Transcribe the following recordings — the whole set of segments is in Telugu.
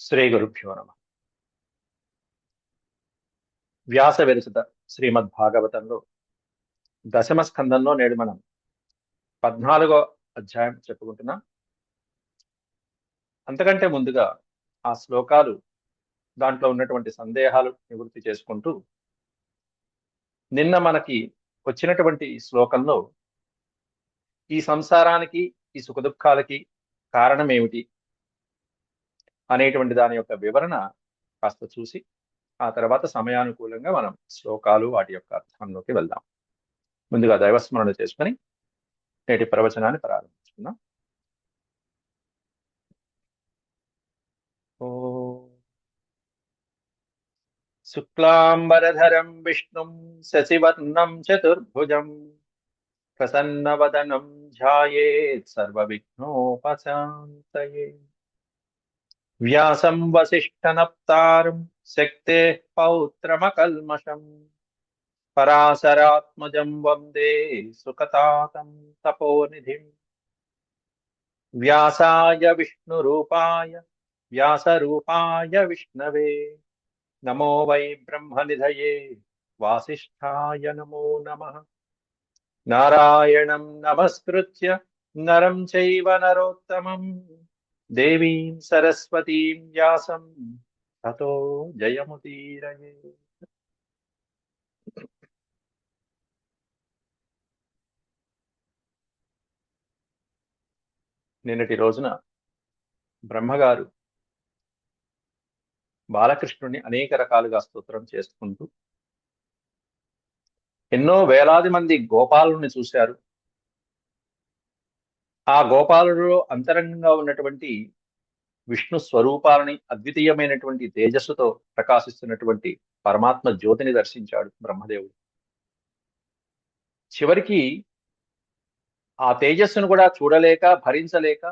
శ్రీ గురుభ్యో నమ. వ్యాస విరచిత శ్రీమద్ భాగవతంలో దశమ స్కందంలో నేడు మనం 14వ అధ్యాయం చెప్పుకుంటున్నాం. అంతకంటే ముందుగా ఆ శ్లోకాలు, దాంట్లో ఉన్నటువంటి సందేహాలు నివృత్తి చేసుకుంటూ, నిన్న మనకి వచ్చినటువంటి శ్లోకంలో ఈ సంసారానికి, ఈ సుఖదుఖాలకి కారణం ఏమిటి అనేటువంటి దాని యొక్క వివరణ కాస్త చూసి, ఆ తర్వాత సమయానుకూలంగా మనం శ్లోకాలు వాటి యొక్క అర్థంలోకి వెళ్దాం. ముందుగా దైవస్మరణ చేసుకుని నేటి ప్రవచనాన్ని ప్రారంభించుకుందాం. శుక్లాంబరధరం విష్ణుం శశివర్ణం చతుర్భుజం ప్రసన్నవదనం ధ్యాయేత్ సర్వవిఘ్నోపశాంతయే. వ్యాసం వసిష్ఠనప్తారం శక్తేః పౌత్రమకల్మషం పరాశరాత్మజం వందే సుఖతాతం తపోనిధిం. వ్యాసాయ విష్ణురూపాయ వ్యాసరూపాయ విష్ణవే నమో వై బ్రహ్మనిధయే వాసిష్ఠాయ నమో నమః. నారాయణం నమస్కృత్య నరం చైవ నరోత్తమం దేవీం సరస్వతీం వ్యాసం తతో జయముదీరయే. నిన్నటి రోజున బ్రహ్మగారు బాలకృష్ణుడిని అనేక రకాలుగా స్తోత్రం చేసుకుంటూ ఎన్నో వేలాది మంది గోపాలుని చూశారు. ఆ గోపాలులో అంతరంగంగా ఉన్నటువంటి విష్ణు స్వరూపాలని, అద్వితీయమైనటువంటి తేజస్సుతో ప్రకాశిస్తున్నటువంటి పరమాత్మ జ్యోతిని దర్శించాడు బ్రహ్మదేవుడు. చివరికి ఆ తేజస్సును కూడా చూడలేక, భరించలేక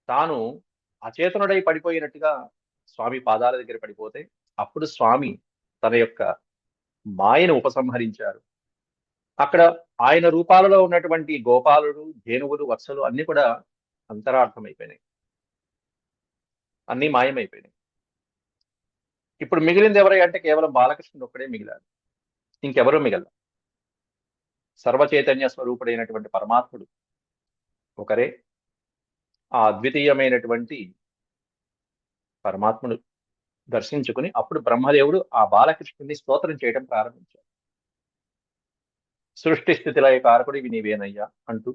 తాను అచేతనుడై పడిపోయినట్టుగా స్వామి పాదాల దగ్గర పడిపోతే, అప్పుడు స్వామి తన యొక్క మాయను ఉపసంహరించారు. అక్కడ ఆయన రూపాలలో ఉన్నటువంటి గోపాలుడు, ధేనువులు, వత్సలు అన్ని కూడా అంతరార్థమైపోయినాయి, అన్ని మాయమైపోయినాయి. ఇప్పుడు మిగిలింది ఎవరై అంటే కేవలం బాలకృష్ణుడు ఒక్కడే మిగిలాడు, ఇంకెవరూ మిగల. సర్వచైతన్య స్వరూపుడైనటువంటి పరమాత్ముడు ఒకరే. ఆ అద్వితీయమైనటువంటి పరమాత్ముడు దర్శించుకుని అప్పుడు బ్రహ్మదేవుడు ఆ బాలకృష్ణుడిని స్తోత్రం చేయడం ప్రారంభించాడు. సృష్టి స్థితి లయ కారకుడివి నీవేనయ్యా అంటూ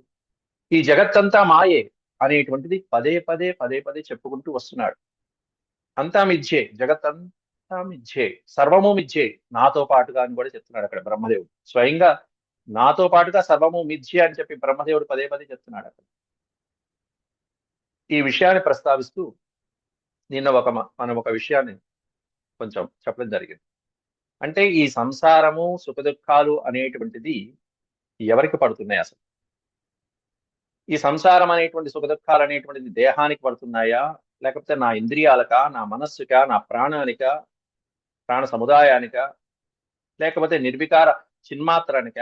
ఈ జగత్తంతా మాయే అనేటువంటిది పదే పదే పదే పదే చెప్పుకుంటూ వస్తున్నాడు. అంతా మిథ్యే, జగత్తంతా మిథ్యే, సర్వము మిథ్యే, నాతో పాటుగా అని కూడా చెప్తున్నాడు అక్కడ బ్రహ్మదేవుడు. స్వయంగా నాతో పాటుగా సర్వము మిథ్యే అని చెప్పి బ్రహ్మదేవుడు పదే పదే చెప్తున్నాడు అక్కడ. ఈ విషయాన్ని ప్రస్తావిస్తూ నిన్న మనం ఒక విషయాన్ని కొంచెం చెప్పడం జరిగింది. అంటే ఈ సంసారము, సుఖదుఖాలు అనేటువంటిది ఎవరికి పడుతున్నాయి అసలు? ఈ సంసారం అనేటువంటి సుఖదుఖాలు అనేటువంటిది దేహానికి పడుతున్నాయా, లేకపోతే నా ఇంద్రియాలక, నా మనస్సుక, నా ప్రాణానిక, ప్రాణ సముదాయానిక, లేకపోతే నిర్వికార చిన్మాత్రానిక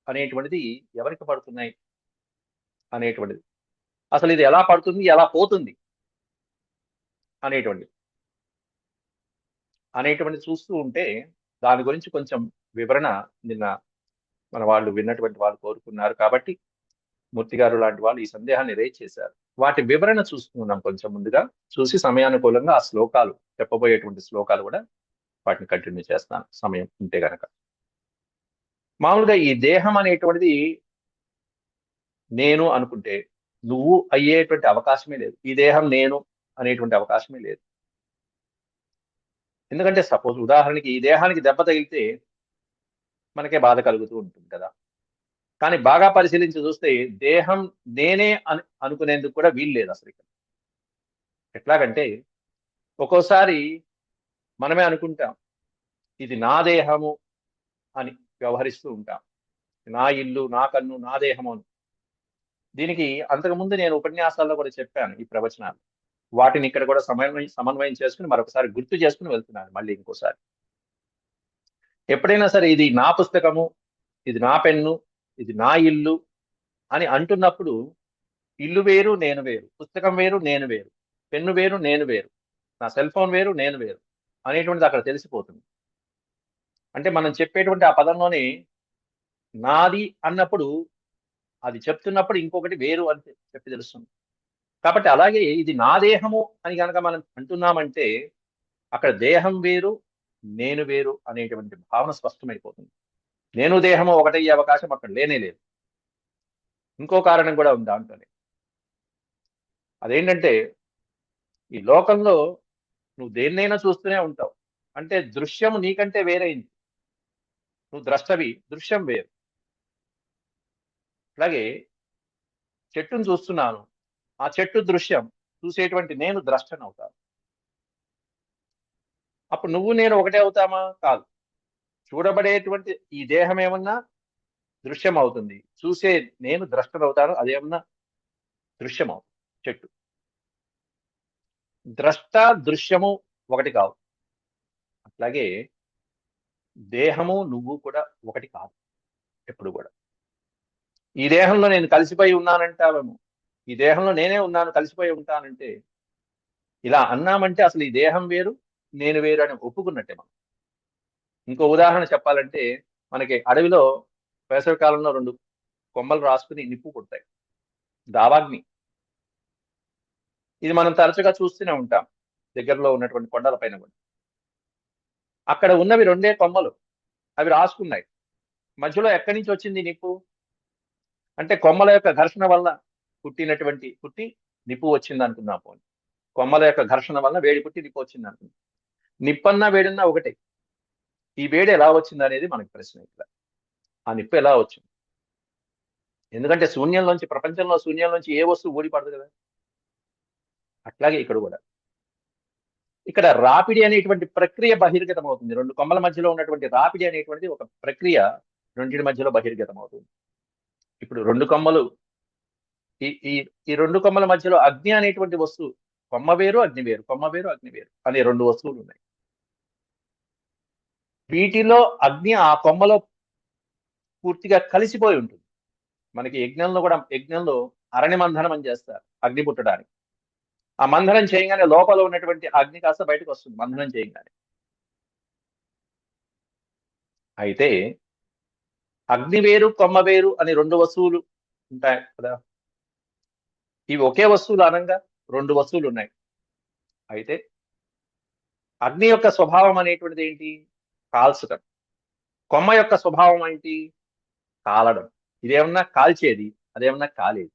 అనేటువంటిది ఎవరికి పడుతున్నాయి అనేటువంటిది, అసలు ఇది ఎలా పడుతుంది, ఎలా పోతుంది అనేటువంటిది చూస్తూ ఉంటే దాని గురించి కొంచెం వివరణ నిన్న మన వాళ్ళు విన్నటువంటి వాళ్ళు కోరుకున్నారు. కాబట్టి మూర్తి గారు లాంటి వాళ్ళు ఈ సందేహాన్ని రేజ్ చేశారు. వాటి వివరణ చూసుకున్నాం కొంచెం ముందుగా. చూసి సమయానుకూలంగా ఆ శ్లోకాలు, చెప్పబోయేటువంటి శ్లోకాలు కూడా వాటిని కంటిన్యూ చేస్తాను సమయం ఉంటే గనక. మామూలుగా ఈ దేహం అనేటువంటిది నేను అనుకుంటే నువ్వు అయ్యేటువంటి అవకాశమే లేదు. ఈ దేహం నేను అనేటువంటి అవకాశమే లేదు. ఎందుకంటే సపోజ్ ఉదాహరణకి ఈ దేహానికి దెబ్బ తగిలితే మనకే బాధ కలుగుతూ ఉంటుంది కదా. కానీ బాగా పరిశీలించి చూస్తే దేహం నేనే అనుకునేందుకు కూడా వీలు లేదు అసలు ఇక్కడ. ఎట్లాగంటే ఒక్కోసారి మనమే అనుకుంటాం ఇది నా దేహము అని వ్యవహరిస్తూ ఉంటాం. నా ఇల్లు, నా కన్ను, నా దేహము అని. దీనికి అంతకుముందు నేను ఉపన్యాసాల్లో కూడా చెప్పాను ఈ ప్రవచనాలు. వాటిని ఇక్కడ కూడా సమన్వయం చేసుకుని మరొకసారి గుర్తు చేసుకుని వెళ్తున్నాను మళ్ళీ ఇంకోసారి. ఎప్పుడైనా సరే ఇది నా పుస్తకము, ఇది నా పెన్ను, ఇది నా ఇల్లు అని అంటున్నప్పుడు ఇల్లు వేరు, నేను వేరు, పుస్తకం వేరు, నేను వేరు. పెన్ను వేరు, నేను వేరు, నా సెల్ ఫోన్ వేరు, నేను వేరు అనేటువంటిది అక్కడ తెలిసిపోతుంది. అంటే మనం చెప్పేటువంటి ఆ పదంలోని నాది అన్నప్పుడు అది చెప్తున్నప్పుడు ఇంకొకటి వేరు అని చెప్పి తెలుస్తుంది. కాబట్టి అలాగే ఇది నా దేహము అని గనక మనం అంటున్నామంటే అక్కడ దేహం వేరు, నేను వేరు అనేటువంటి భావన స్పష్టమైపోతుంది. నేను దేహము ఒకటయ్యే అవకాశం అక్కడ లేనే లేదు. ఇంకో కారణం కూడా ఉంది దాంట్లోనే. అదేంటంటే ఈ లోకంలో నువ్వు దేన్నైనా చూస్తూనే ఉంటావు. అంటే దృశ్యం నీకంటే వేరైంది. నువ్వు ద్రష్టవి, దృశ్యం వేరు. అలాగే చెట్టును చూస్తున్నాను. ఆ చెట్టు దృశ్యం చూసేటువంటి నేను ద్రష్టనవుతాను. అప్పుడు నువ్వు నేను ఒకటే అవుతామా? కాదు. చూడబడేటువంటి ఈ దేహం ఏమన్నా దృశ్యం అవుతుంది. చూసే నేను ద్రష్టనవుతాను. అదేమన్నా దృశ్యం అవుతుంది. చెట్టు. ద్రష్ట, దృశ్యము ఒకటి కావు. అట్లాగే దేహము, నువ్వు కూడా ఒకటి కాదు ఎప్పుడు కూడా. ఈ దేహంలో నేను కలిసిపోయి ఉన్నానంటావేమో. ఈ దేహంలో నేనే ఉన్నాను, కలిసిపోయి ఉంటానంటే ఇలా అన్నామంటే అసలు ఈ దేహం వేరు, నేను వేరు అని ఒప్పుకున్నట్టే మనం. ఇంకో ఉదాహరణ చెప్పాలంటే మనకి అడవిలో వేసవి కాలంలో 2 కొమ్మలు రాసుకుని నిప్పు పుడతాయి. దావాగ్ని. ఇది మనం తరచుగా చూస్తూనే ఉంటాం. దగ్గరలో ఉన్నటువంటి కొండల పైన కూడా. అక్కడ ఉన్నవి 2 కొమ్మలు. అవి రాసుకున్నాయి. మధ్యలో ఎక్కడి నుంచి వచ్చింది నిప్పు? అంటే కొమ్మల యొక్క ఘర్షణ వల్ల పుట్టి నిప్పు వచ్చింది అనుకుందాం పోనీ. కొమ్మల యొక్క ఘర్షణ వల్ల వేడి పుట్టి నిప్పు వచ్చింది అనుకుందాం. నిప్పన్నా వేడన్నా ఒకటే. ఈ వేడి ఎలా వచ్చింది అనేది మనకి ప్రశ్న ఇక్కడ. ఆ నిప్పు ఎలా వచ్చింది? ఎందుకంటే శూన్యంలోంచి ప్రపంచంలో శూన్యంలోంచి ఏ వస్తువు ఊడి పడదు కదా. అట్లాగే ఇక్కడ కూడా. ఇక్కడ రాపిడి అనేటువంటి ప్రక్రియ బహిర్గతం అవుతుంది. 2 కొమ్మల మధ్యలో ఉన్నటువంటి రాపిడి అనేటువంటిది ఒక ప్రక్రియ రెండింటి మధ్యలో బహిర్గతం అవుతుంది. ఇప్పుడు 2 కొమ్మలు ఈ ఈ ఈ 2 కొమ్మల మధ్యలో అగ్ని అనేటువంటి వస్తువు కొమ్మ వేరు, అగ్ని వేరు, కొమ్మ వేరు, అగ్ని వేరు అనే 2 వస్తువులు ఉన్నాయి. వీటిలో అగ్ని ఆ కొమ్మలో పూర్తిగా కలిసిపోయి ఉంటుంది. మనకి యజ్ఞంలో అరణి మంథనం అని చేస్తారు అగ్ని పుట్టడానికి. ఆ మంథనం చేయగానే లోపల ఉన్నటువంటి అగ్ని కాస్త బయటకు వస్తుంది మంథనం చేయగానే. అయితే అగ్ని వేరు, కొమ్మ వేరు అని 2 వస్తువులు ఉంటాయి కదా. ఇవి ఒకే వస్తువులు అనంగా 2 వస్తువులు ఉన్నాయి. అయితే అగ్ని యొక్క స్వభావం అనేటువంటిది ఏంటి? కాల్చడం. కొమ్మ యొక్క స్వభావం ఏంటి? కాలడం. ఇదేమన్నా కాల్చేది, అదేమన్నా కాలేది.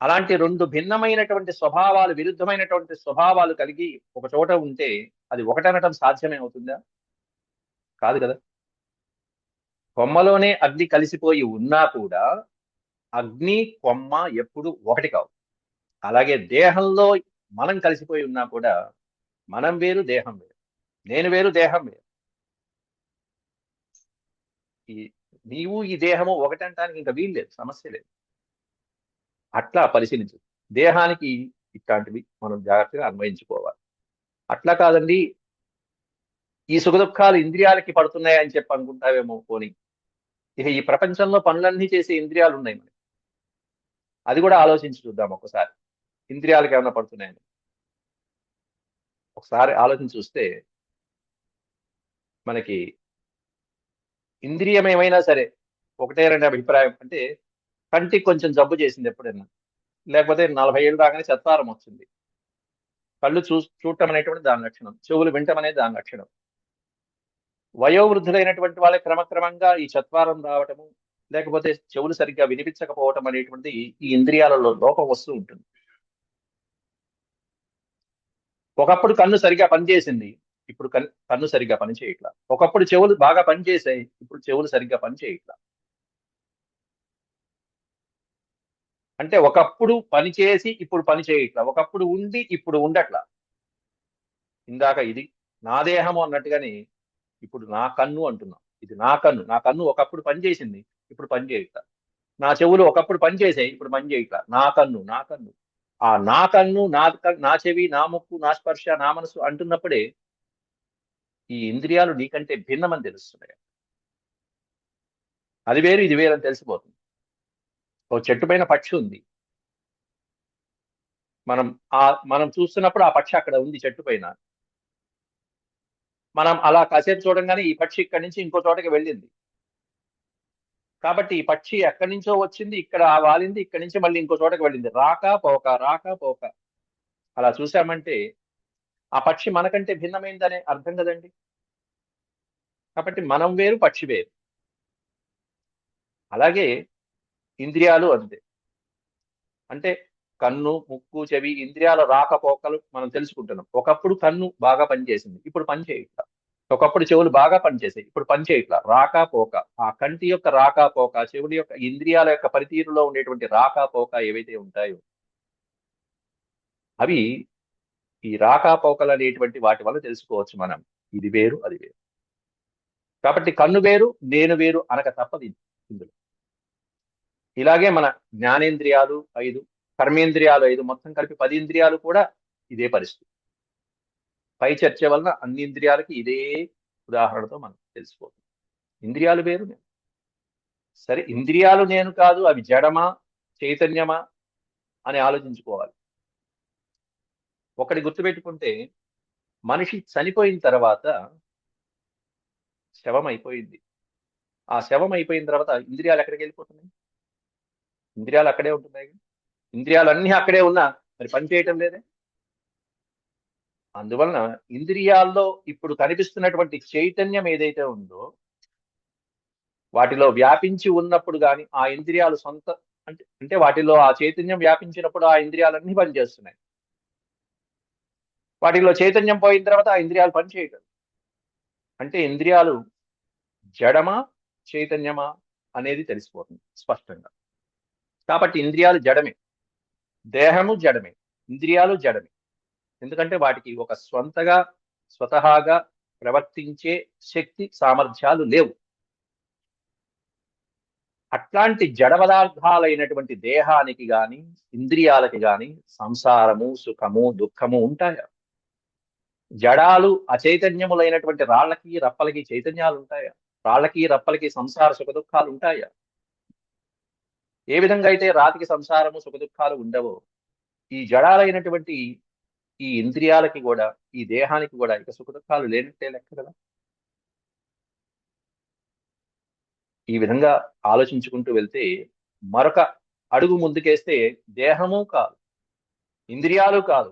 అలాంటి 2 భిన్నమైనటువంటి స్వభావాలు, విరుద్ధమైనటువంటి స్వభావాలు కలిగి ఒక చోట ఉంటే అది ఒకటనటం సాధ్యమే అవుతుందా? కాదు కదా. కొమ్మలోనే అగ్ని కలిసిపోయి ఉన్నా కూడా అగ్ని, కొమ్మ ఎప్పుడు ఒకటి కావు. అలాగే దేహంలో మనం కలిసిపోయి ఉన్నా కూడా మనం వేరు, దేహం వేరు. నేను వేరు, దేహం వేరు. ఈ నీవు ఈ దేహము ఒకటంటానికి ఇంకా వీలు లేదు, సమస్య లేదు. అట్లా పరిశీలించు. దేహానికి ఇట్లాంటివి మనం జాగ్రత్తగా అన్వయించుకోవాలి. అట్లా కాదండి ఈ సుఖదుఖాలు ఇంద్రియాలకి పడుతున్నాయని చెప్పి అనుకుంటావేమో పోనీ. ఇక ఈ ప్రపంచంలో పనులన్నీ చేసే ఇంద్రియాలు ఉన్నాయి మనకి. అది కూడా ఆలోచించి చూద్దాం ఒక్కసారి. ఇంద్రియాలకు ఏమైనా పడుతున్నాయని. ఒకసారి ఆలోచించి చూస్తే మనకి ఇంద్రియం ఏమైనా సరే ఒకటే 2 అభిప్రాయం అంటే కంటికి కొంచెం జబ్బు చేసింది ఎప్పుడైనా. లేకపోతే 40 ఏళ్ళు రాగానే చత్వారం వచ్చింది. కళ్ళు చూడటం అనేటువంటి దాని లక్షణం. చెవులు వినటం అనేది దాని లక్షణం. వయోవృద్ధులైనటువంటి వాళ్ళకి క్రమక్రమంగా ఈ చత్వారం రావటము, లేకపోతే చెవులు సరిగ్గా వినిపించకపోవటం అనేటువంటిది ఈ ఇంద్రియాలలో లోపం వస్తూ ఉంటుంది. ఒకప్పుడు కన్ను సరిగ్గా పనిచేసింది. ఇప్పుడు కన్ను సరిగ్గా పనిచేయట్లా. ఒకప్పుడు చెవులు బాగా పనిచేసాయి. ఇప్పుడు చెవులు సరిగ్గా పనిచేయట్లా. అంటే ఒకప్పుడు పనిచేసి ఇప్పుడు పని చేయట్లా. ఒకప్పుడు ఉండి ఇప్పుడు ఉండట్లా. ఇందాక ఇది నా దేహము అన్నట్టుగానే ఇప్పుడు నా కన్ను అంటున్నాం. ఇది నా కన్ను. నా కన్ను ఒకప్పుడు పనిచేసింది. ఇప్పుడు పని చేయట్లా. నా చెవులు ఒకప్పుడు పనిచేసాయి. ఇప్పుడు పని చేయట్లా. నా కన్ను, నా కన్ను. ఆ నా కన్ను, నా చెవి, నా ముక్కు, నా స్పర్శ, నా మనసు అంటున్నప్పుడే ఈ ఇంద్రియాలు నీకంటే భిన్నమని తెలుస్తున్నాయి. అది వేరు, ఇది వేరు అని తెలిసిపోతుంది. ఓ చెట్టు పైన పక్షి ఉంది. మనం మనం చూస్తున్నప్పుడు ఆ పక్షి అక్కడ ఉంది చెట్టు పైన. మనం అలా కాసేపు చూడంగానే ఈ పక్షి ఇక్కడి నుంచి ఇంకో చోటకి వెళ్ళింది. కాబట్టి ఈ పక్షి ఎక్కడి నుంచో వచ్చింది, ఇక్కడ వాలింది, ఇక్కడి నుంచి మళ్ళీ ఇంకో చోటకి వెళ్ళింది. రాక పోక, రాక పోక. అలా చూసామంటే ఆ పక్షి మనకంటే భిన్నమైందనే అర్థం కదండి. కాబట్టి మనం వేరు, పక్షి వేరు. అలాగే ఇంద్రియాలు అంతే. అంటే కన్ను, ముక్కు, చెవి ఇంద్రియాల రాకపోకలు మనం తెలుసుకుంటున్నాం. ఒకప్పుడు కన్ను బాగా పనిచేసింది, ఇప్పుడు పని చేయట్లా. ఒకప్పుడు చెవులు బాగా పనిచేసాయి, ఇప్పుడు పని చేయట్లా. రాకపోక, ఆ కంటి యొక్క రాకపోక, చెవుడి యొక్క ఇంద్రియాల యొక్క పనితీరులో ఉండేటువంటి రాకపోక ఏవైతే ఉంటాయో అవి ఈ రాకపోకలు అనేటువంటి వాటి వల్ల తెలుసుకోవచ్చు మనం. ఇది వేరు, అది వేరు. కాబట్టి కన్ను వేరు, నేను వేరు అనక తప్పదు ఇందులో. ఇలాగే మన జ్ఞానేంద్రియాలు 5, కర్మేంద్రియాలు 5, మొత్తం కలిపి 10 ఇంద్రియాలు కూడా ఇదే పరిస్థితి. పై చర్చ వలన అన్ని ఇంద్రియాలకి ఇదే ఉదాహరణతో మనం తెలిసిపోతుంది. ఇంద్రియాలు వేరు నేను. సరే, ఇంద్రియాలు నేను కాదు, అవి జడమా చైతన్యమా అని ఆలోచించుకోవాలి. ఒకటి గుర్తుపెట్టుకుంటే, మనిషి చనిపోయిన తర్వాత శవం అయిపోయింది. ఆ శవం అయిపోయిన తర్వాత ఇంద్రియాలు ఎక్కడికి వెళ్ళిపోతున్నాయి? ఇంద్రియాలు అక్కడే ఉంటున్నాయి. ఇంద్రియాలన్నీ అక్కడే ఉన్నా మరి పని చేయటం లేదే. అందువలన ఇంద్రియాల్లో ఇప్పుడు కనిపిస్తున్నటువంటి చైతన్యం ఏదైతే ఉందో వాటిలో వ్యాపించి ఉన్నప్పుడు కానీ ఆ ఇంద్రియాలు సొంత అంటే అంటే వాటిలో ఆ చైతన్యం వ్యాపించినప్పుడు ఆ ఇంద్రియాలన్నీ పనిచేస్తున్నాయి. వాటిలో చైతన్యం పోయిన తర్వాత ఆ ఇంద్రియాలు పనిచేయటం. అంటే ఇంద్రియాలు జడమా చైతన్యమా అనేది తెలిసిపోతుంది స్పష్టంగా. కాబట్టి ఇంద్రియాలు జడమే, దేహము జడమే, ఇంద్రియాలు జడమే. ఎందుకంటే వాటికి ఒక స్వతహాగా ప్రవర్తించే శక్తి సామర్థ్యాలు లేవు. అట్లాంటి జడ పదార్థాలైనటువంటి దేహానికి గాని ఇంద్రియాలకి గాని సంసారము, సుఖము, దుఃఖము ఉంటాయా? జడాలు అచైతన్యములైనటువంటి రాళ్లకి రప్పలకి చైతన్యాలు ఉంటాయా? రాళ్లకి రప్పలకి సంసార సుఖ దుఃఖాలు ఉంటాయా? ఏ విధంగా అయితే రాతికి సంసారము సుఖ దుఃఖాలు ఉండవో ఈ జడాలైనటువంటి ఈ ఇంద్రియాలకి కూడా ఈ దేహానికి కూడా ఇక సుఖ దుఃఖాలు లేనట్టే లెక్క కదా. ఈ విధంగా ఆలోచించుకుంటూ వెళ్తే మరొక అడుగు ముందుకేస్తే దేహము కాదు, ఇంద్రియాలు కాదు,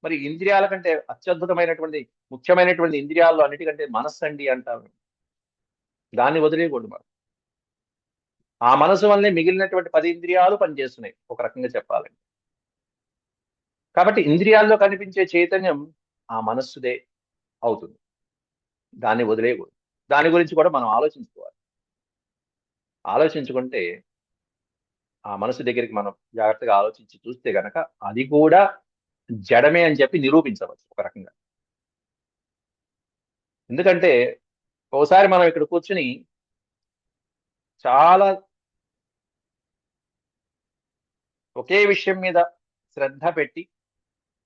మరి ఇంద్రియాల కంటే అత్యద్భుతమైనటువంటి ముఖ్యమైనటువంటి ఇంద్రియాల్లో అన్నిటికంటే మనస్సు అండి అంటారు. దాన్ని వదిలేయకూడదు మనం. ఆ మనసు వల్లనే మిగిలినటువంటి 10 ఇంద్రియాలు పనిచేస్తున్నాయి ఒక రకంగా చెప్పాలంటే. కాబట్టి ఇంద్రియాల్లో కనిపించే చైతన్యం ఆ మనస్సుదే అవుతుంది. దాన్ని వదిలేయకూడదు. దాని గురించి కూడా మనం ఆలోచించుకోవాలి. ఆలోచించుకుంటే ఆ మనసు దగ్గరికి మనం జాగ్రత్తగా ఆలోచించి చూస్తే గనక అది కూడా జడమే అని చెప్పి నిరూపించవచ్చు ఒక రకంగా. ఎందుకంటే ఒకసారి మనం ఇక్కడ కూర్చుని చాలా ఒకే విషయం మీద శ్రద్ధ పెట్టి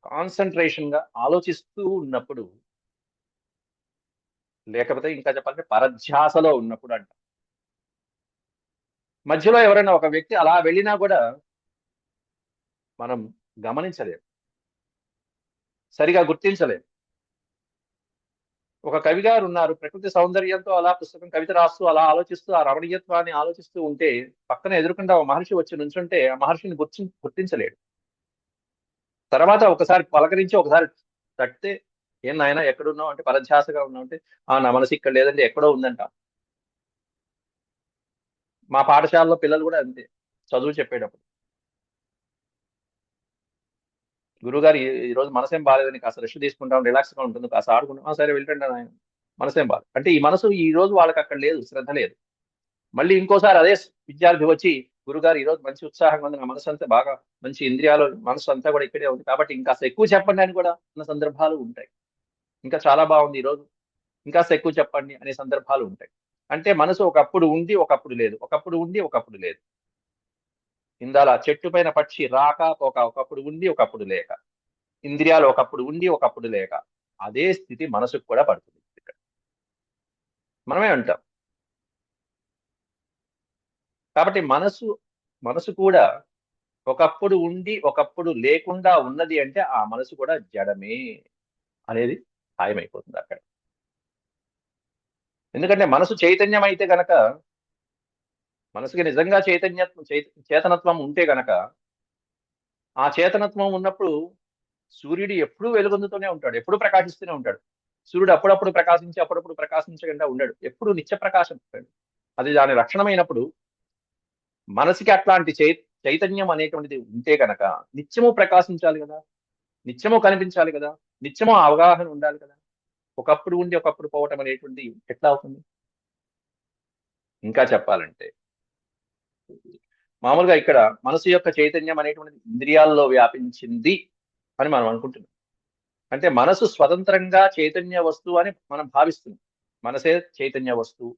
కాన్సన్ట్రేషన్ గా ఆలోచిస్తూ ఉన్నప్పుడు, లేకపోతే ఇంకా చెప్పాలంటే పరధ్యాసలో ఉన్నప్పుడు అంట, మధ్యలో ఎవరైనా ఒక వ్యక్తి అలా వెళ్ళినా కూడా మనం గమనించలేం, సరిగా గుర్తించలేం. ఒక కవి గారు ఉన్నారు, ప్రకృతి సౌందర్యంతో అలా పుస్తకం కవిత రాస్తూ అలా ఆలోచిస్తూ ఆ రమణీయత్వాన్ని ఆలోచిస్తూ ఉంటే పక్కన ఎదురుకుండా ఒక మహర్షి వచ్చి నుంచుంటే ఆ మహర్షిని గుర్తించలేడు. తర్వాత ఒకసారి పలకరించి ఒకసారి తట్టితే, ఏం నాయన ఎక్కడున్నావు అంటే పరధ్యాసగా ఉన్నావు అంటే, నా మనసు ఇక్కడ లేదంటే ఎక్కడో ఉందంట. మా పాఠశాలలో పిల్లలు కూడా అంతే, చదువు చెప్పేటప్పుడు గురుగారు ఈ రోజు మనసేం బాగాలేదని కాస్త రెస్ట్ తీసుకుంటాం, రిలాక్స్ గా ఉంటుంది, కాస్త ఆడుకుంటాం. సరే వెళ్ళండి ఆయన, మనసేం బాధ అంటే ఈ మనసు ఈ రోజు వాళ్ళకి అక్కడ లేదు, శ్రద్ధ లేదు. మళ్ళీ ఇంకోసారి అదే విద్యార్థి వచ్చి, గురుగారు ఈ రోజు మంచి ఉత్సాహంగా ఉంది, నా మనసు అంతా బాగా మంచి ఇంద్రియాలు మనసు అంతా కూడా ఇక్కడే ఉంది, కాబట్టి ఇంకాస్త ఎక్కువ చెప్పండి అని కూడా ఉన్న సందర్భాలు ఉంటాయి. ఇంకా చాలా బాగుంది ఈ రోజు, ఇంకాస్త ఎక్కువ చెప్పండి అనే సందర్భాలు ఉంటాయి. అంటే మనసు ఒకప్పుడు ఉండి ఒకప్పుడు లేదు, ఒకప్పుడు ఉండి ఒకప్పుడు లేదు. ఇందాల చెట్టు పైన పక్షి రాక పోక, ఒకప్పుడు ఉండి ఒకప్పుడు లేక, ఇంద్రియాలు ఒకప్పుడు ఉండి ఒకప్పుడు లేక, అదే స్థితి మనసుకు కూడా పడుతుంది ఇక్కడ. మనమే అంటాం. కాబట్టి మనసు మనసు కూడా ఒకప్పుడు ఉండి ఒకప్పుడు లేకుండా ఉన్నది అంటే ఆ మనసు కూడా జడమే అనేది ఖాయమైపోతుంది అక్కడ. ఎందుకంటే మనసు చైతన్యం అయితే గనక, మనసుకి నిజంగా చేతనత్వం ఉంటే గనక, ఆ చేతనత్వం ఉన్నప్పుడు సూర్యుడు ఎప్పుడూ వెలుగొందుతూనే ఉంటాడు. ఎప్పుడూ ప్రకాశిస్తూనే ఉంటాడు. సూర్యుడు అప్పుడప్పుడు ప్రకాశించి, అప్పుడప్పుడు ప్రకాశించకుండా ఉండడు. ఎప్పుడూ నిత్య ప్రకాశం. అది దాని లక్షణమైనప్పుడు మనసుకి అట్లాంటి చైతన్యం అనేటువంటిది ఉంటే గనక నిత్యము ప్రకాశించాలి కదా! నిత్యము కనిపించాలి కదా! నిత్యము ఆ అవగాహన ఉండాలి కదా! ఒకప్పుడు ఉండి ఒకప్పుడు పోవటం అనేటువంటిది ఎట్లా అవుతుంది? ఇంకా చెప్పాలంటే మామూలుగా ఇక్కడ మనసు యొక్క చైతన్యం అనేటువంటిది ఇంద్రియాల్లో వ్యాపించింది అని మనం అనుకుంటున్నాం. అంటే మనసు స్వతంత్రంగా చైతన్య వస్తువు అని మనం భావిస్తున్నాం. మనసే చైతన్య వస్తువు.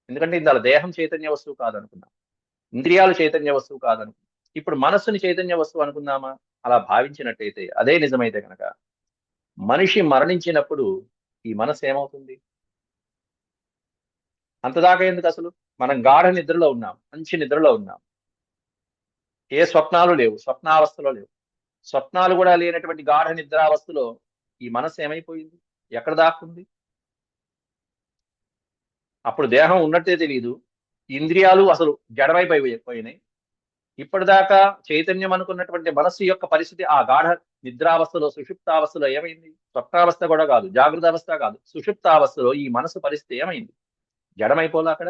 ఎందుకంటే ఇందాల దేహం చైతన్య వస్తువు కాదనుకున్నాం. ఇంద్రియాలు చైతన్య వస్తువు కాదనుకున్నాం. ఇప్పుడు మనస్సుని చైతన్య వస్తువు అనుకుందామా? అలా భావించినట్టయితే అదే నిజమైతే గనక మనిషి మరణించినప్పుడు ఈ మనసు ఏమవుతుంది? అంతదాకా ఎందుకసలు? మనం గాఢ నిద్రలో ఉన్నాం. మంచి నిద్రలో ఉన్నాం. ఏ స్వప్నాలు లేవు. స్వప్నావస్థలో లేవు. స్వప్నాలు గూడా లేనటువంటి గాఢ నిద్రావస్థలో ఈ మనస్సు ఏమైపోయింది? ఎక్కడ దాక్కుంది? అప్పుడు దేహం ఉన్నట్టే తెలీదు. ఇంద్రియాలు అసలు పోయినాయి. ఇప్పటిదాకా చైతన్యం అనుకున్నటువంటి మనస్సు యొక్క పరిస్థితి ఆ గాఢ నిద్రావస్థలో, సుషుప్తావస్థలో ఏమైంది? స్వప్నావస్థ కూడా కాదు. జాగృత అవస్థ కాదు. సుషుప్తావస్థలో ఈ మనసు పరిస్థితి ఏమైంది? జడమైపోలా అక్కడ?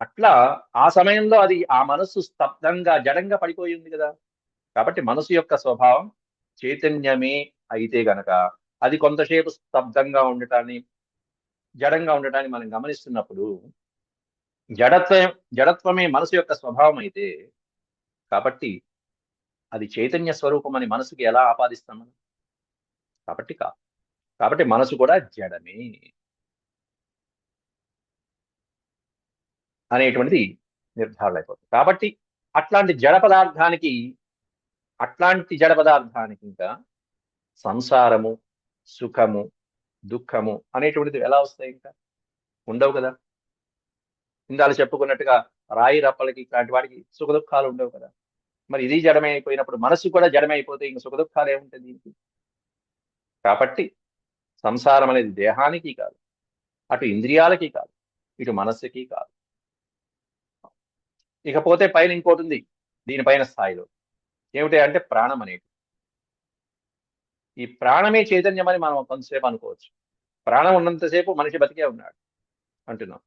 అట్లా ఆ సమయంలో అది ఆ మనస్సు స్తబ్దంగా, జడంగా పడిపోయి ఉంది గదా! కాబట్టి మనసు యొక్క స్వభావం చైతన్యమే అయితే గనక, అది కొంతసేపు స్తబ్దంగా ఉండటాన్ని, జడంగా ఉండటాన్ని మనం గమనిస్తున్నప్పుడు, జడత్వం జడత్వమే మనసు యొక్క స్వభావం అయితే, కాబట్టి అది చైతన్య స్వరూపం అని మనసుకి ఎలా ఆపాదిస్తాం మనం? కాబట్టి కాదు. కాబట్టి మనసు కూడా జడమే అనేటువంటిది నిర్ధారణ అయిపోతుంది. కాబట్టి అట్లాంటి జడ పదార్థానికి, అట్లాంటి జడ పదార్థానికి ఇంకా సంసారము, సుఖము, దుఃఖము అనేటువంటిది ఎలా వస్తాయి ఇంకా? ఉండవు కదా! ఇందాల చెప్పుకున్నట్టుగా రాయి రప్పలకి ఇట్లాంటి వాటికి సుఖ దుఃఖాలు ఉండవు కదా! మరి ఇది జడమే అయిపోయినప్పుడు మనసు కూడా జడమే అయిపోతే ఇంక సుఖ దుఃఖాలు ఏముంటాయి దీనికి? కాబట్టి సంసారం అనేది దేహానికి కాదు, అటు ఇంద్రియాలకి కాదు, ఇటు మనస్సుకి కాదు. ఇకపోతే పైన ఇంకోటి ఉంది దీనిపైన స్థాయిలో. ఏమిటి అంటే ప్రాణం అనేది. ఈ ప్రాణమే చైతన్యం అని మనం కొంతసేపు అనుకోవచ్చు. ప్రాణం ఉన్నంతసేపు మనిషి బతికే ఉన్నాడు అంటున్నాం.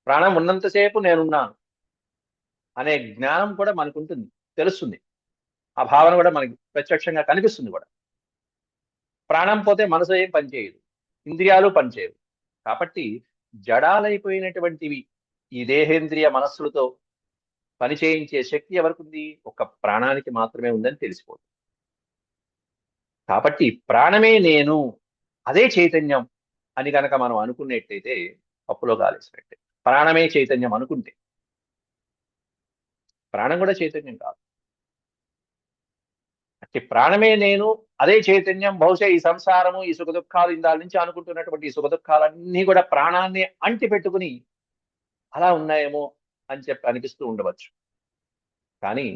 ప్రాణం ఉన్నంతసేపు నేనున్నాను అనే జ్ఞానం కూడా మనకుంటుంది, తెలుస్తుంది. ఆ భావన కూడా మనకి ప్రత్యక్షంగా కనిపిస్తుంది కూడా. ప్రాణం పోతే మనసు ఏం పనిచేయదు, ఇంద్రియాలు పనిచేయవు. కాబట్టి జడాలైపోయినటువంటివి ఈ దేహేంద్రియ మనస్సులతో పని చేయించే శక్తి ఎవరికుంది? ఒక ప్రాణానికి మాత్రమే ఉందని తెలిసిపోతుంది. కాబట్టి ప్రాణమే నేను, అదే చైతన్యం అని గనక మనం అనుకునేట్టయితే పప్పులో కాలేసినట్టే. ప్రాణమే చైతన్యం అనుకుంటే, ప్రాణం కూడా చైతన్యం కాదు. అంటే ప్రాణమే నేను, అదే చైతన్యం. బహుశా ఈ సంసారము, ఈ సుఖ దుఃఖాలు ఇందాల నుంచి అనుకుంటున్నటువంటి ఈ సుఖ దుఃఖాలన్నీ కూడా ప్రాణాన్ని అంటి పెట్టుకుని అలా ఉన్నాయేమో అని చెప్పి అనిపిస్తూ ఉండవచ్చు. కానీ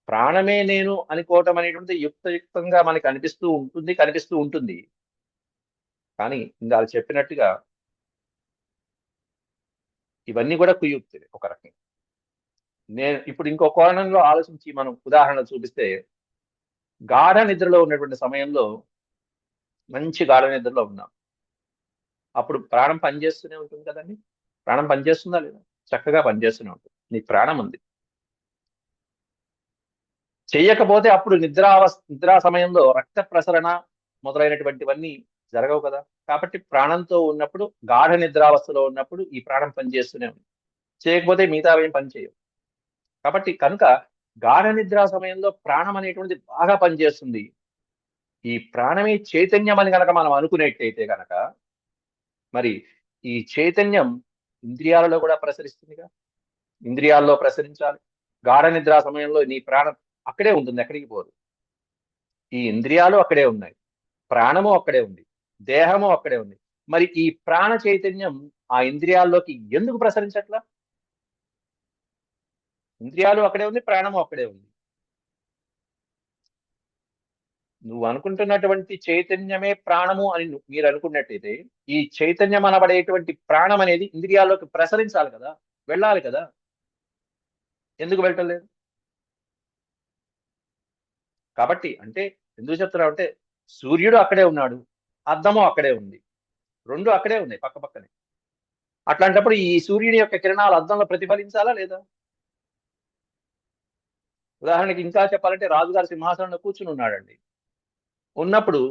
ప్రాణమే నేను అనుకోవటం అనేటువంటిది యుక్తయుక్తంగా మనకి కనిపిస్తూ ఉంటుంది. కానీ ఇందాక చెప్పినట్టుగా ఇవన్నీ కూడా కుయుక్తులే ఒక రకంగా. నేను ఇప్పుడు ఇంకో కోణంలో ఆలోచించి మనం ఉదాహరణ చూపిస్తే, గాఢ నిద్రలో ఉన్నటువంటి సమయంలో మంచి గాఢ నిద్రలో ఉన్నాం. అప్పుడు ప్రాణం పనిచేస్తూనే ఉంటుంది కదండి. ప్రాణం పనిచేస్తుందా లేదా? చక్కగా పనిచేస్తూనే ఉంటుంది. నీకు ప్రాణం ఉంది. చెయ్యకపోతే అప్పుడు నిద్రా సమయంలో రక్త ప్రసరణ మొదలైనటువంటివన్నీ జరగవు కదా! కాబట్టి ప్రాణంతో ఉన్నప్పుడు, గాఢ నిద్రావస్థలో ఉన్నప్పుడు ఈ ప్రాణం పనిచేస్తూనే ఉంది. చేయకపోతే మిగతావేం పని చేయవు. కాబట్టి కనుక గాఢ నిద్రా సమయంలో ప్రాణం అనేటువంటిది బాగా పనిచేస్తుంది. ఈ ప్రాణమే చైతన్యం అని గనక మనం అనుకునేట్టయితే గనక, మరి ఈ చైతన్యం ఇంద్రియాలలో కూడా ప్రసరిస్తుందిగా. ఇంద్రియాల్లో ప్రసరించాలి. గాఢ నిద్రా సమయంలో నీ ప్రాణం అక్కడే ఉంటుంది, ఎక్కడికి పోదు. ఈ ఇంద్రియాలు అక్కడే ఉన్నాయి. ప్రాణము అక్కడే ఉంది. దేహము అక్కడే ఉంది. మరి ఈ ప్రాణ చైతన్యం ఆ ఇంద్రియాల్లోకి ఎందుకు ప్రసరించట్లా? ఇంద్రియాలు అక్కడే ఉంది, ప్రాణము అక్కడే ఉంది. నువ్వు అనుకుంటున్నటువంటి చైతన్యమే ప్రాణము అని మీరు అనుకున్నట్టయితే, ఈ చైతన్యం అనబడేటువంటి ప్రాణం అనేది ఇంద్రియాల్లోకి ప్రసరించాలి కదా, వెళ్ళాలి కదా. ఎందుకు వెళ్ళటం లేదు? కాబట్టి అంటే ఎందుకు చెప్తున్నావు అంటే, సూర్యుడు అక్కడే ఉన్నాడు, అద్దము అక్కడే ఉంది, రెండు అక్కడే ఉన్నాయి పక్క పక్కనే. అట్లాంటప్పుడు ఈ సూర్యుని యొక్క కిరణాలు అద్దంలో ప్రతిఫలించాలా లేదా? ఉదాహరణకి ఇంకా చెప్పాలంటే, రాజుగారి సింహాసనంలో కూర్చుని ఉన్నాడండి. ఉన్నప్పుడు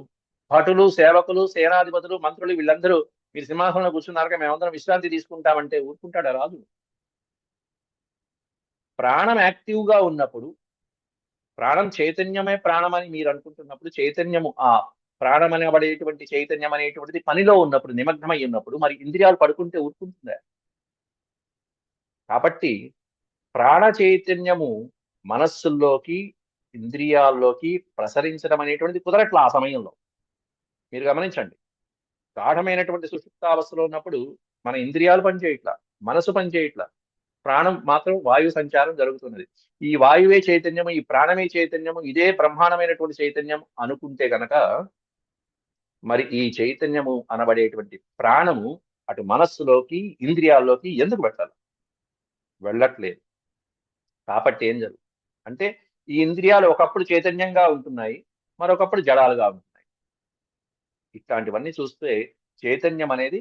భటులు, సేవకులు, సేనాధిపతులు, మంత్రులు వీళ్ళందరూ మీరు సింహాసనంలో కూర్చున్నారుగా, మేమందరం విశ్రాంతి తీసుకుంటామంటే ఊరుకుంటాడా రాజు? ప్రాణం యాక్టివ్ గా ఉన్నప్పుడు, ప్రాణం చైతన్యమే ప్రాణం అని మీరు అనుకుంటున్నప్పుడు, చైతన్యము ఆ ప్రాణం అనబడేటువంటి చైతన్యం అనేటువంటిది పనిలో ఉన్నప్పుడు, నిమగ్నమై ఉన్నప్పుడు, మరి ఇంద్రియాలు పడుకుంటే ఊరుకుంటుందా? కాబట్టి ప్రాణ చైతన్యము మనస్సుల్లోకి, ఇంద్రియాల్లోకి ప్రసరించడం అనేటువంటిది కుదరట్లా ఆ సమయంలో. మీరు గమనించండి. గాఢమైనటువంటి సుషుప్తావస్థలో ఉన్నప్పుడు మన ఇంద్రియాలు పనిచేయట్లా, మనసు పనిచేయట్లా, ప్రాణం మాత్రం వాయు సంచారం జరుగుతున్నది. ఈ వాయువే చైతన్యము, ఈ ప్రాణమే చైతన్యము, ఇదే బ్రహ్మాండమైనటువంటి చైతన్యం అనుకుంటే గనక, మరి ఈ చైతన్యము అనబడేటువంటి ప్రాణము అటు మనస్సులోకి, ఇంద్రియాల్లోకి ఎందుకు పెట్టాలి? వెళ్ళట్లేదు. కాబట్టి ఏం జరుగుతుంది అంటే, ఈ ఇంద్రియాలు ఒకప్పుడు చైతన్యంగా ఉంటున్నాయి, మరొకప్పుడు జడాలుగా ఉంటున్నాయి. ఇట్లాంటివన్నీ చూస్తే చైతన్యం అనేది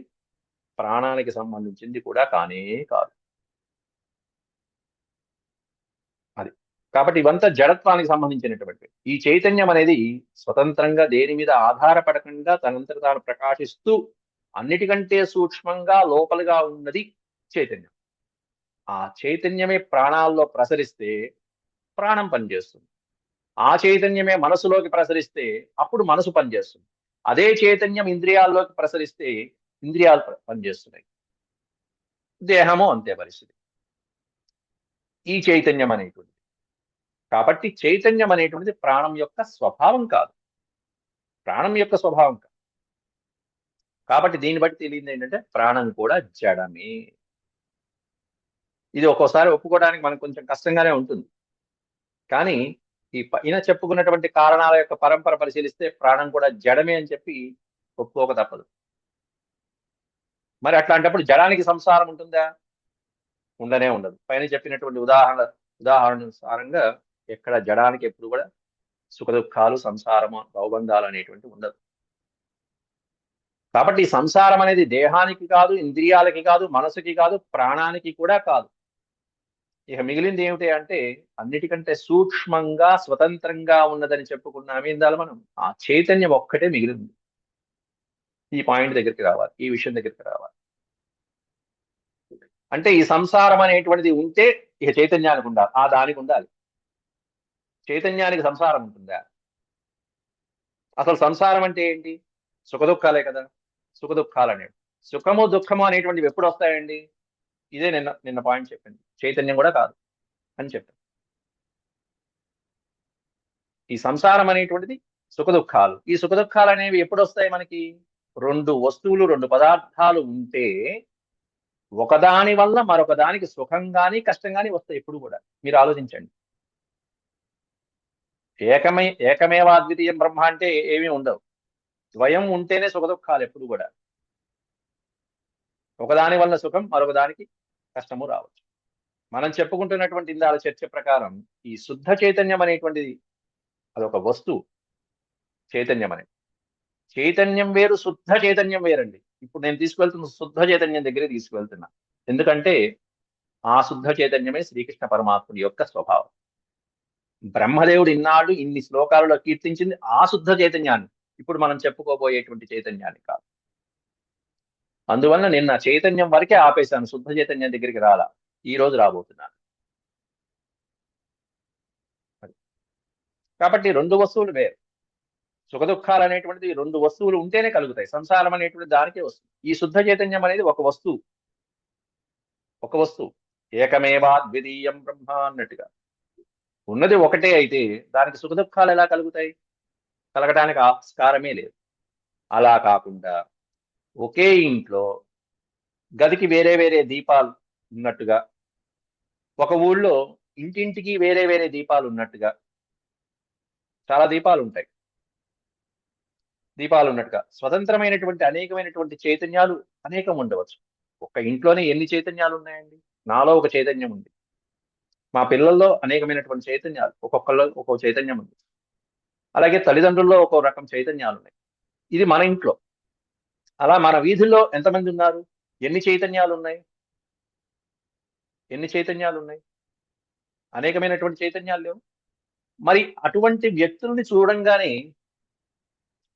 ప్రాణానికి సంబంధించింది కూడా కానే కాదు. అది. కాబట్టి ఇవంతా జడత్వానికి సంబంధించినటువంటివి. ఈ చైతన్యం అనేది స్వతంత్రంగా దేని మీద ఆధారపడకుండా తనంతట తాను ప్రకాశిస్తూ అన్నిటికంటే సూక్ష్మంగా లోపలిగా ఉన్నది చైతన్యం. ఆ చైతన్యమే ప్రాణాల్లో ప్రసరిస్తే ప్రాణం పనిచేస్తుంది. ఆ చైతన్యమే మనసులోకి ప్రసరిస్తే అప్పుడు మనసు పనిచేస్తుంది. అదే చైతన్యం ఇంద్రియాల్లోకి ప్రసరిస్తే ఇంద్రియాలు పనిచేస్తున్నాయి. దేహము అంతే పరిస్థితి. ఈ చైతన్యం అనేటువంటిది. కాబట్టి చైతన్యం అనేటువంటిది ప్రాణం యొక్క స్వభావం కాదు. ప్రాణం యొక్క స్వభావం కాదు. కాబట్టి దీన్ని బట్టి తెలియదు ఏంటంటే, ప్రాణం కూడా జడమే. ఇది ఒక్కోసారి ఒప్పుకోవడానికి మనకు కొంచెం కష్టంగానే ఉంటుంది. కానీ ఈ పైన చెప్పుకున్నటువంటి కారణాల యొక్క పరంపర పరిశీలిస్తే ప్రాణం కూడా జడమే అని చెప్పి ఒప్పుకోక తప్పదు. మరి అట్లాంటప్పుడు జడానికి సంసారం ఉంటుందా? ఉండనే ఉండదు. పైన చెప్పినటువంటి ఉదాహరణానుసారంగా ఎక్కడ జడానికి ఎప్పుడు కూడా సుఖ దుఃఖాలు, సంసారము, భవబంధాలు అనేటువంటివి ఉండదు. కాబట్టి ఈ సంసారం అనేది దేహానికి కాదు, ఇంద్రియాలకి కాదు, మనసుకి కాదు, ప్రాణానికి కూడా కాదు. ఇక మిగిలింది ఏమిటి అంటే, అన్నిటికంటే సూక్ష్మంగా స్వతంత్రంగా ఉన్నదని చెప్పుకున్నాం ఇందాల మనం. ఆ చైతన్యం ఒక్కటే మిగిలింది. ఈ పాయింట్ దగ్గరికి రావాలి, ఈ విషయం దగ్గరికి రావాలి. అంటే ఈ సంసారం అనేటువంటిది ఉంటే ఇక చైతన్యానికి ఉండాలి, ఆ దానికి ఉండాలి. చైతన్యానికి సంసారం ఉంటుందా? అసలు సంసారం అంటే ఏంటి? సుఖ దుఃఖాలే కదా. సుఖ దుఃఖాలు అనేవి, సుఖము దుఃఖము అనేటువంటివి ఎప్పుడు వస్తాయండి? ఇదే నిన్న నిన్న పాయింట్ చెప్పింది, చైతన్యం కూడా కాదు అని చెప్పాను. ఈ సంసారం అనేటువంటిది సుఖ దుఃఖాలు. ఈ సుఖ దుఃఖాలు అనేవి ఎప్పుడు వస్తాయి మనకి? రెండు వస్తువులు, రెండు పదార్థాలు ఉంటే ఒకదాని వల్ల మరొక దానికి సుఖం గాని కష్టం గాని వస్తాయి ఎప్పుడు కూడా. మీరు ఆలోచించండి. ఏకమేవా అద్వితీయం బ్రహ్మ అంటే ఏమీ ఉండవు. ద్వయం ఉంటేనే సుఖ దుఃఖాలు ఎప్పుడు కూడా. ఒకదాని వల్ల సుఖం, మరొక దానికి కష్టము రావచ్చు. మనం చెప్పుకుంటున్నటువంటి ఇందాల చర్చ ప్రకారం ఈ శుద్ధ చైతన్యం అనేటువంటిది అదొక వస్తువు. చైతన్యం అనేది చైతన్యం వేరు, శుద్ధ చైతన్యం వేరండి. ఇప్పుడు నేను తీసుకువెళ్తున్న శుద్ధ చైతన్యం దగ్గరే తీసుకువెళ్తున్నా. ఎందుకంటే ఆ శుద్ధ చైతన్యమే శ్రీకృష్ణ పరమాత్ముడి యొక్క స్వభావం. బ్రహ్మదేవుడు ఇన్నాళ్ళు ఇన్ని శ్లోకాలలో కీర్తించింది ఆ శుద్ధ చైతన్యాన్ని, ఇప్పుడు మనం చెప్పుకోబోయేటువంటి చైతన్యాన్ని కాదు. అందువల్ల నిన్న చైతన్యం వరకే ఆపేశాను, శుద్ధ చైతన్యం దగ్గరికి రాలా. ఈ రోజు రాబోతున్నాను. కాబట్టి రెండు వస్తువులు వేరు. సుఖ దుఃఖాలు అనేటువంటిది రెండు వస్తువులు ఉంటేనే కలుగుతాయి. సంసారం అనేటువంటి దానికే వస్తుంది. ఈ శుద్ధ చైతన్యం అనేది ఒక వస్తువు. ఒక వస్తువు. ఏకమేవా ద్వితీయం బ్రహ్మ అన్నట్టుగా ఉన్నది ఒకటే అయితే దానికి సుఖ దుఃఖాలు ఎలా కలుగుతాయి? కలగటానికి ఆస్కారమే లేదు. అలా కాకుండా ఒకే ఇంట్లో గదికి వేరే వేరే దీపాలు ఉన్నట్టుగా, ఒక ఊళ్ళో ఇంటింటికి వేరే వేరే దీపాలు ఉన్నట్టుగా, చాలా దీపాలు ఉన్నట్టుగా స్వతంత్రమైనటువంటి అనేకమైనటువంటి చైతన్యాలు అనేకం ఉండవచ్చు. ఒక్క ఇంట్లోనే ఎన్ని చైతన్యాలు ఉన్నాయండి? నాలో ఒక చైతన్యం ఉంది, మా పిల్లల్లో అనేకమైనటువంటి చైతన్యాలు, ఒక్కొక్కళ్ళు ఒక్కో చైతన్యం ఉంది. అలాగే తల్లిదండ్రుల్లో ఒక్కో రకం చైతన్యాలు ఉన్నాయి. ఇది మన ఇంట్లో. అలా మన వీధుల్లో ఎంతమంది ఉన్నారు? ఎన్ని చైతన్యాలు ఉన్నాయి? ఎన్ని చైతన్యాలు ఉన్నాయి? అనేకమైనటువంటి చైతన్యాలు లేవు. మరి అటువంటి వ్యక్తుల్ని చూడంగానే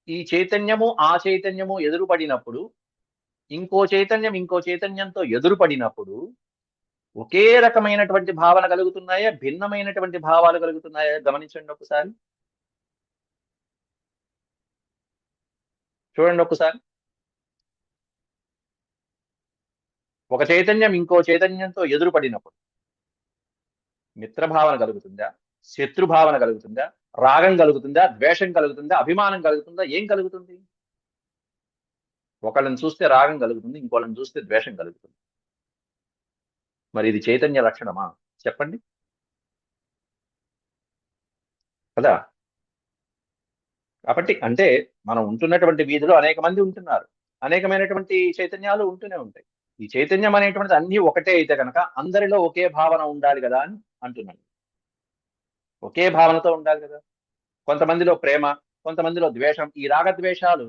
ఈ చైతన్యము ఆ చైతన్యము ఎదురుపడినప్పుడు, ఇంకో చైతన్యంతో ఎదురుపడినప్పుడు ఒకే రకమైనటువంటి భావన కలుగుతున్నాయా, భిన్నమైనటువంటి భావాలు కలుగుతున్నాయా? గమనించండి ఒకసారి, చూడండి ఒకసారి. ఒక చైతన్యం ఇంకో చైతన్యంతో ఎదురుపడినప్పుడు మిత్రభావన కలుగుతుందా, శత్రుభావన కలుగుతుందా, రాగం కలుగుతుందా, ద్వేషం కలుగుతుందా, అభిమానం కలుగుతుందా? ఏం కలుగుతుంది? ఒకళ్ళని చూస్తే రాగం కలుగుతుంది, ఇంకోళ్ళని చూస్తే ద్వేషం కలుగుతుంది. మరి ఇది చైతన్య లక్షణమా? చెప్పండి కదా. కాబట్టి అంటే మనం ఉంటున్నటువంటి వీధిలో అనేక మంది ఉంటున్నారు, అనేకమైనటువంటి చైతన్యాలు ఉంటూనే ఉంటాయి. ఈ చైతన్యం అనేటువంటిది అన్ని ఒకటే అయితే కనుక అందరిలో ఒకే భావన ఉండాలి కదా అని అంటున్నాను. ఒకే భావనతో ఉండాలి కదా. కొంతమందిలో ప్రేమ, కొంతమందిలో ద్వేషం. ఈ రాగద్వేషాలు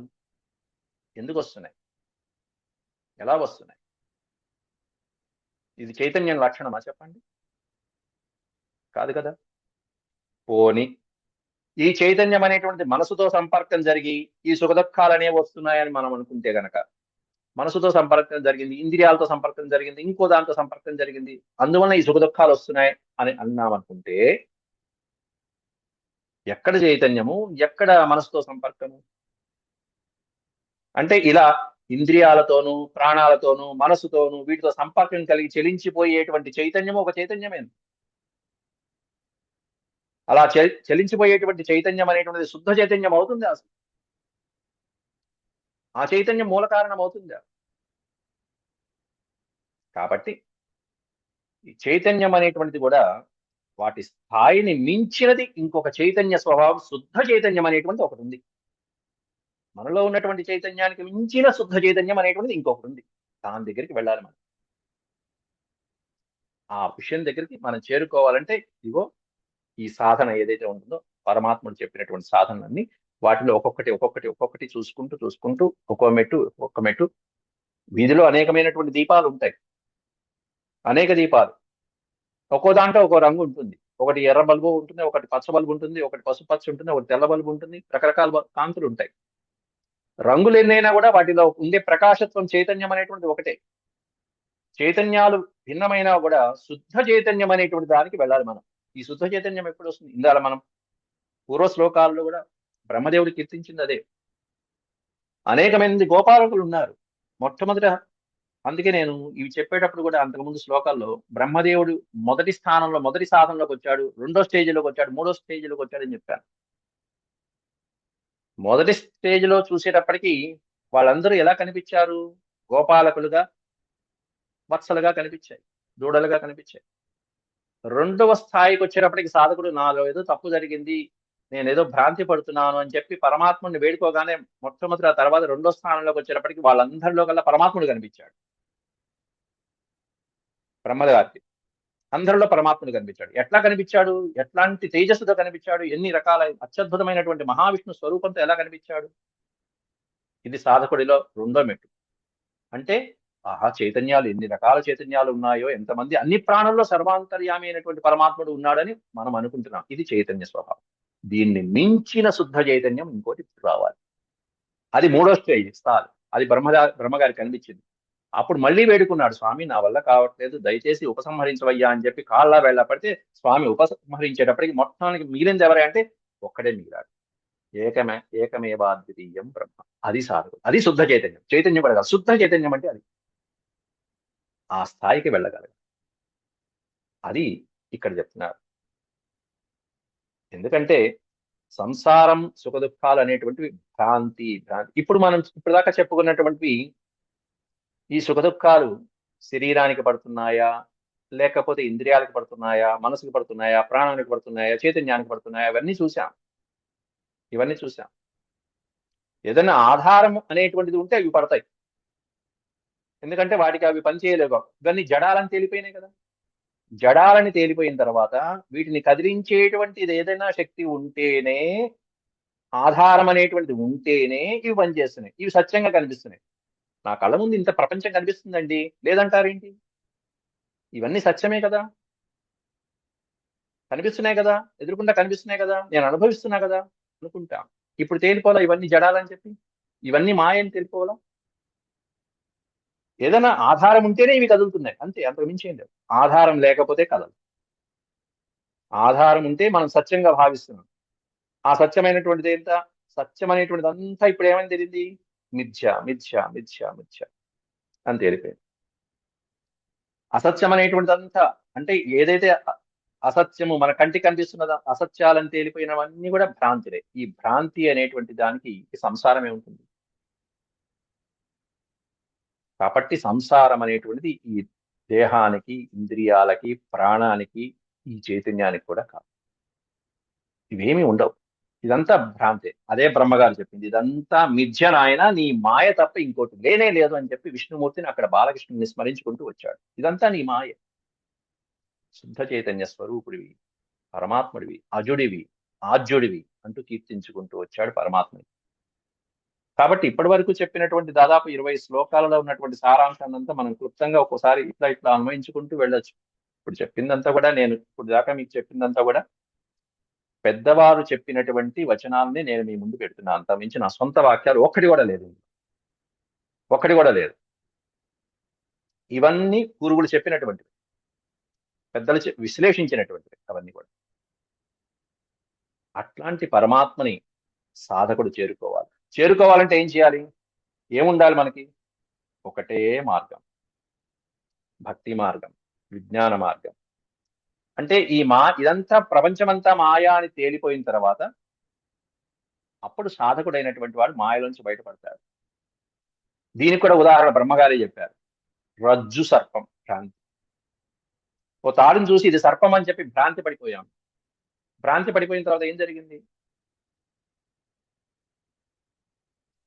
ఎందుకు వస్తున్నాయి? ఎలా వస్తున్నాయి? ఇది చైతన్యం లక్షణమా? చెప్పండి. కాదు కదా. పోని ఈ చైతన్యం అనేటువంటి మనసుతో సంపర్కం జరిగి ఈ సుఖదుఖాలు అనేవి వస్తున్నాయని మనం అనుకుంటే గనక, మనసుతో సంపర్కం జరిగింది, ఇంద్రియాలతో సంపర్కం జరిగింది, ఇంకో దాంతో సంపర్కం జరిగింది, అందువల్ల ఈ సుఖదుఖాలు వస్తున్నాయి అని అన్నామనుకుంటే, ఎక్కడ చైతన్యము, ఎక్కడ మనసుతో సంపర్కము? అంటే ఇలా ఇంద్రియాలతోనూ, ప్రాణాలతోనూ, మనసుతోనూ వీటితో సంపర్కం కలిగి చెలించిపోయేటువంటి చైతన్యము ఒక చైతన్యమే. అలా చలించిపోయేటువంటి చైతన్యం అనేటువంటిది శుద్ధ చైతన్యం అవుతుంది అసలు? ఆ చైతన్యం మూల కారణం అవుతుందా? కాబట్టి ఈ చైతన్యం అనేటువంటిది కూడా వాటి స్థాయిని మించినది ఇంకొక చైతన్య స్వభావం, శుద్ధ చైతన్యం అనేటువంటిది ఒకటి ఉంది. మనలో ఉన్నటువంటి చైతన్యానికి మించిన శుద్ధ చైతన్యం అనేటువంటిది ఇంకొకటి ఉంది. దాని దగ్గరికి వెళ్ళాలి మనం. ఆ విషయం దగ్గరికి మనం చేరుకోవాలంటే ఇదిగో ఈ సాధన ఏదైతే ఉంటుందో, పరమాత్ముడు చెప్పినటువంటి సాధనలన్నీ, వాటిలో ఒక్కొక్కటి చూసుకుంటూ ఒక్కొక్క మెట్టు. వీధిలో అనేకమైనటువంటి దీపాలు ఉంటాయి, అనేక దీపాలు. ఒక్కో దాంట్లో ఒక్కో రంగు ఉంటుంది. ఒకటి ఎర్ర బల్బు ఉంటుంది, ఒకటి పచ్చ బల్బు ఉంటుంది, ఒకటి పసుపచ్చ ఉంటుంది, ఒకటి తెల్ల బల్బు ఉంటుంది. రకరకాల కాంతులు ఉంటాయి. రంగులు ఎన్నైనా కూడా వాటిలో ఉండే ప్రకాశత్వం, చైతన్యం అనేటువంటిది ఒకటే. చైతన్యాలు భిన్నమైనా కూడా శుద్ధ చైతన్యం అనేటువంటి దానికి వెళ్ళాలి మనం. ఈ శుద్ధ చైతన్యం ఎప్పుడు వస్తుంది? ఇందాల మనం పూర్వ శ్లోకాల్లో కూడా బ్రహ్మదేవుడు కీర్తించింది అదే. అనేక మంది గోపాలకులు ఉన్నారు మొట్టమొదట. అందుకే నేను ఇవి చెప్పేటప్పుడు కూడా అంతకుముందు శ్లోకాల్లో బ్రహ్మదేవుడు మొదటి స్థానంలో, మొదటి సాధనలోకి వచ్చాడు, రెండో స్టేజ్లోకి వచ్చాడు, మూడో స్టేజ్లోకి వచ్చాడని చెప్పాను. మొదటి స్టేజ్లో చూసేటప్పటికి వాళ్ళందరూ ఎలా కనిపించారు? గోపాలకులుగా, వత్సలుగా కనిపించాయి, దూడలుగా కనిపించాయి. రెండవ స్థాయికి వచ్చేటప్పటికి సాధకుడు నాలో ఏదో తప్పు జరిగింది, నేనేదో భ్రాంతి పడుతున్నాను అని చెప్పి పరమాత్ముడిని వేడుకోగానే మొట్టమొదటి, ఆ తర్వాత రెండో స్థానంలోకి వచ్చేటప్పటికి వాళ్ళందరిలో కల్లా పరమాత్ముడు కనిపించాడు. బ్రహ్మగారికి అందరిలో పరమాత్ముడు కనిపించాడు. ఎట్లా కనిపించాడు? ఎట్లాంటి తేజస్సుతో కనిపించాడు? ఎన్ని రకాల అత్యద్భుతమైనటువంటి మహావిష్ణు స్వరూపంతో ఎలా కనిపించాడు? ఇది సాధకుడిలో రెండో మెట్టు. అంటే ఆహా, చైతన్యాలు ఎన్ని రకాల చైతన్యాలు ఉన్నాయో, ఎంతమంది, అన్ని ప్రాణుల్లో సర్వాంతర్యామి అయినటువంటి పరమాత్ముడు ఉన్నాడని మనం అనుకుంటున్నాం. ఇది చైతన్య స్వభావం. దీన్ని మించిన శుద్ధ చైతన్యం ఇంకోటి రావాలి. అది మూడో స్టేజ్ స్థాయి. అది బ్రహ్మగారికి కనిపించింది. అప్పుడు మళ్ళీ వేడుకున్నాడు, స్వామి నా వల్ల కావట్లేదు, దయచేసి ఉపసంహరించవయ్యా అని చెప్పి కాళ్ళ వేళ్ళ పడితే స్వామి ఉపసంహరించేటప్పటికి మొత్తానికి మిగిలింది ఎవరే అంటే ఒక్కడే మిగిలాడు. ఏకమేవాద్వితీయం బ్రహ్మ. అది సాధకుడు, అది శుద్ధ చైతన్యం. చైతన్యం కూడా కాదు, శుద్ధ చైతన్యం అంటే అది. ఆ స్థాయికి వెళ్ళగలగాలి. అది ఇక్కడ చెప్తున్నారు. ఎందుకంటే సంసారం, సుఖ దుఃఖాలు అనేటువంటివి భ్రాంతి. ఇప్పుడు మనం ఇప్పటిదాకా చెప్పుకున్నటువంటివి, ఈ సుఖ దుఃఖాలు శరీరానికి పడుతున్నాయా, లేకపోతే ఇంద్రియాలకు పడుతున్నాయా, మనసుకు పడుతున్నాయా, ప్రాణానికి పడుతున్నాయా, చైతన్యానికి పడుతున్నాయా, ఇవన్నీ చూసాం. ఏదైనా ఆధారం అనేటువంటిది ఉంటే అవి పడతాయి. ఎందుకంటే వాటికి అవి పని చేయలేవు. ఇవన్నీ జడాలని తేలిపోయినాయి కదా. జడాలని తేలిపోయిన తర్వాత వీటిని కదిలించేటువంటిది ఏదైనా శక్తి ఉంటేనే, ఆధారం అనేటువంటిది ఉంటేనే ఇవి పనిచేస్తున్నాయి. ఇవి సత్యంగా కనిపిస్తున్నాయి. నా కళ్ళ ముందు ఇంత ప్రపంచం కనిపిస్తుందండి లేదంటారేంటి? ఇవన్నీ సత్యమే కదా, కనిపిస్తున్నాయి కదా, ఎదురుకుండా కనిపిస్తున్నాయి కదా, నేను అనుభవిస్తున్నా కదా అనుకుంటా. ఇప్పుడు తేలిపోలా ఇవన్నీ జడాలని చెప్పి, ఇవన్నీ మాయ అని తేలిపోవాలా? ఏదైనా ఆధారం ఉంటేనే ఇవి కదులుతున్నాయి అంతే, అంతకు మించి ఏం లేదు. ఆధారం లేకపోతే కదలు. ఆధారం ఉంటే మనం సత్యంగా భావిస్తున్నాం. ఆ సత్యమైనటువంటిది ఏంట? సత్యం అనేటువంటిది అంతా ఇప్పుడు ఏమని తెలియంది? మిథ్య మిథ్య మిథ్య మిథ్య అని తేలిపోయింది. అసత్యం అనేటువంటిదంతా అంటే ఏదైతే అసత్యము మన కంటికి కనిపిస్తున్నదో అసత్యాలని తేలిపోయినవన్నీ కూడా భ్రాంతిలే. ఈ భ్రాంతి అనేటువంటి దానికి సంసారమే ఉంటుంది. కాబట్టి సంసారం అనేటువంటిది ఈ దేహానికి, ఇంద్రియాలకి, ప్రాణానికి, ఈ చైతన్యానికి కూడా కాదు. ఇవేమీ ఉండవు. ఇదంతా భ్రాంతే. అదే బ్రహ్మగారు చెప్పింది. ఇదంతా మిథ్య నాయన, నీ మాయ తప్ప ఇంకోటి లేనే లేదు అని చెప్పి విష్ణుమూర్తిని అక్కడ బాలకృష్ణుని స్మరించుకుంటూ వచ్చాడు. ఇదంతా నీ మాయ. శుద్ధ చైతన్య స్వరూపుడివి, పరమాత్ముడివి, అజుడివి, ఆద్యుడివి అంటూ కీర్తించుకుంటూ వచ్చాడు పరమాత్ముడి. కాబట్టి ఇప్పటి వరకు చెప్పినటువంటి దాదాపు 20 శ్లోకాలలో ఉన్నటువంటి సారాంశాన్ని అంతా మనం క్లుప్తంగా ఒక్కోసారి ఇట్లా ఇట్లా అన్వయించుకుంటూ వెళ్ళొచ్చు. ఇప్పుడు చెప్పిందంతా కూడా ఇప్పుడు దాకా మీకు చెప్పిందంతా కూడా పెద్దవారు చెప్పినటువంటి వచనాలని నేను మీ ముందు పెడుతున్నాను. అంత మించి నా సొంత వాక్యాలు ఒక్కటి కూడా లేదు, ఒక్కటి కూడా లేదు. ఇవన్నీ పూర్వులు చెప్పినటువంటివి, పెద్దలు విశ్లేషించినటువంటివి అవన్నీ కూడా. అట్లాంటి పరమాత్మని సాధకుడు చేరుకోవాలంటే ఏం చేయాలి? ఏముండాలి మనకి? ఒకటే మార్గం, భక్తి మార్గం, విజ్ఞాన మార్గం. అంటే ఇదంతా ప్రపంచమంతా మాయా అని తేలిపోయిన తర్వాత అప్పుడు సాధకుడైనటువంటి వాడు మాయలోంచి బయటపడతాడు. దీనికి కూడా ఉదాహరణ బ్రహ్మగారే చెప్పారు. రజ్జు సర్పం భ్రాంతి. ఓ తాడుని చూసి ఇది సర్పం అని చెప్పి భ్రాంతి పడిపోయాం. భ్రాంతి పడిపోయిన తర్వాత ఏం జరిగింది?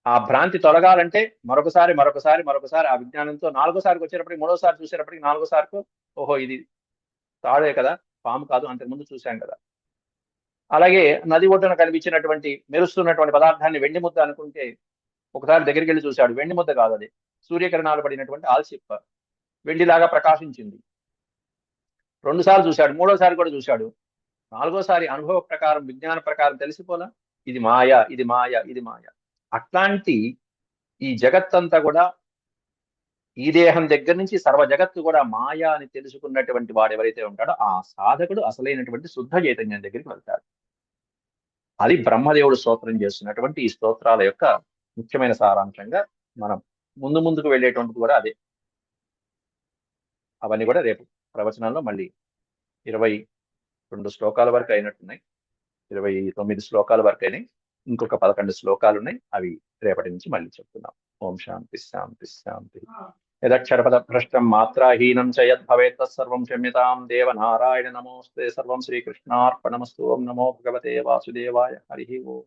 ఆ భ్రాంతి తొలగాలంటే మరొకసారి మరొకసారి మరొకసారి ఆ విజ్ఞానంతో నాలుగోసారికి వచ్చేటప్పటికి, మూడోసారి చూసేటప్పటికి, నాలుగోసారికి ఓహో ఇది తాడే కదా, పాము కాదు, అంతకుముందు చూశాం కదా. అలాగే నది ఒడ్డున కనిపించినటువంటి మెరుస్తున్నటువంటి పదార్థాన్ని వెండి ముద్ద అనుకుంటే ఒకసారి దగ్గరికి వెళ్ళి చూశాడు, వెండి ముద్ద కాదు అది, సూర్యకిరణాలు పడినటువంటి ఆల్చిప్ప, వెండిలాగా ప్రకాశించింది. రెండుసార్లు చూశాడు, మూడోసారి కూడా చూశాడు, నాలుగోసారి అనుభవ ప్రకారం, విజ్ఞాన ప్రకారం తెలిసిపోలా ఇది మాయ, ఇది మాయ, ఇది మాయ. అట్లాంటి ఈ జగత్తంతా కూడా, ఈ దేహం దగ్గర నుంచి సర్వ జగత్తు కూడా మాయా అని తెలుసుకున్నటువంటి వాడు ఎవరైతే ఉంటాడో ఆ సాధకుడు అసలైనటువంటి శుద్ధ చైతన్యం దగ్గరికి వెళ్తాడు. అది బ్రహ్మదేవుడు స్తోత్రం చేస్తున్నటువంటి ఈ స్తోత్రాల యొక్క ముఖ్యమైన సారాంశంగా మనం ముందుకు వెళ్ళేటువంటిది కూడా అదే. అవన్నీ కూడా రేపు ప్రవచనంలో మళ్ళీ 22 శ్లోకాల వరకు అయినట్టున్నాయి, 29 శ్లోకాల వరకు అయినాయి. ఇంకొక 11 శ్లోకాలు ఉన్నాయి, అవి రేపటి నుంచి మళ్ళీ చెప్తున్నాం. ఓం శాంతి శాంతి శాంతి. యదక్షరపద భ్రష్టం మాత్రాహీనం చ యద్భవేత్ తత్సర్వం క్షమ్యతాం దేవనారాయణ నమోస్తే. సర్వం శ్రీకృష్ణార్పణమస్తు. ఓం నమో భగవతే వాసుదేవాయ. హరి ఓం.